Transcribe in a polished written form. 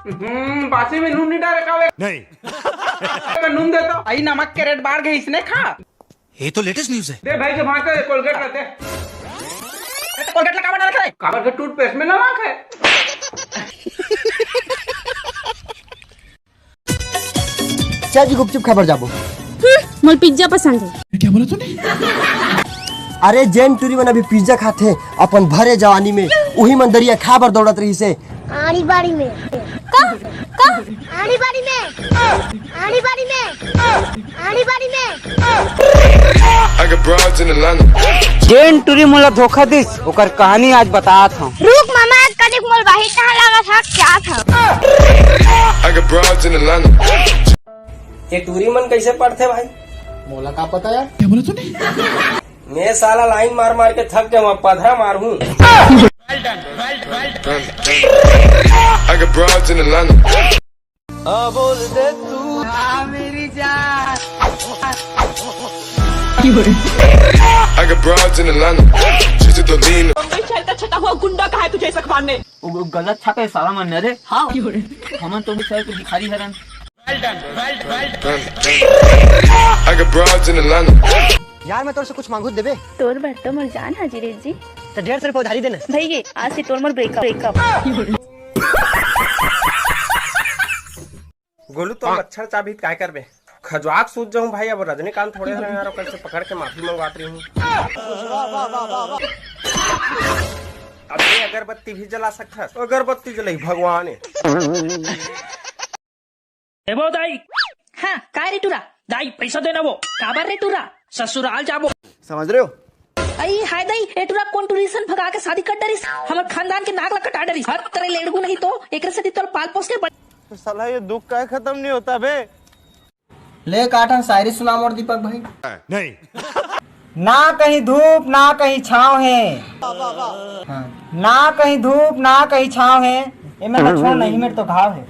बासी में नून नहीं डाले कावे नहीं। नून दे तो आई नमक के रेट बढ़ गए इसने खा। ये तो लेटेस्ट न्यूज है। दे भाई के भाग के कोलगेट लाते। कोलगेट लगा बना रखा है। काबर के टूथपेस्ट में नमक है। चाची गुपचुप खबर जाबो। मोल पिज्जा पसंद है। क्या बोला तूने? अरे जैन टूरी मन अभी पिज्जा खाते अपन भरे जवानी में वही मन दरिया खाबर दौड़त रही से आड़ी बाड़ी में आड़ी बाड़ी में आड़ी बाड़ी में आड़ी बाड़ी में जैन टूरी मोला धोखा दिस ओकर कहानी आज बतात हूं। रुक मामा कनिक मोल बाही कहां लगा था क्या था। ये टूरी मन कैसे पढ़ते भाई? मोला का पता यार। क्या बोला तूने? मैं साला लाइन मार मार के थक गया, पधरा मार हूँ। बोल दे तू मेरी जान। छटा हुआ गुंडा कहा है तुझे ऐसा मारने? गलत छापे सारा मन रे। हाँ हमन तो भी सर को भिखारी हरन। यार मैं तोर से कुछ मांगू देबे। तोर बर तो मोर जान हाजिर जी। तो 150 रुपए उधारी देना। भैया आज से तोर मोर ब्रेकअप। गोलू तो मच्छर चाबी काय करबे? खजवाक सूझ जाऊं भाई। अब रजनीकांत थोड़े हैं यार, कैसे पकड़ के माफी मंगवाती हूँ। अब ये अगरबत्ती भी जला सकता है। अगरबत्ती जलाई भगवान है। एबो दाई। हाँ काय रे टूरा दाई पैसा देना वो काबर रे टूरा ससुराल जाबो। समझ रहे हो? आई हाय दाई ए टूरा कौन टूरिसन भगा के शादी कर डरिस। हमर खानदान के नाक ला कटा डरिस। हर तरह लेड़गू नहीं तो एकरे से तोर पाल पोस के साला ये दुख का खत्म नहीं होता बे। ले काठन शायरी सुना मोर दीपक भाई। नहीं। ना कहीं धूप ना कहीं छाँव है। हाँ। ना कहीं धूप ना कहीं छाँव है। ये मैं लक्ष्मण नहीं मेरे तो घाव है।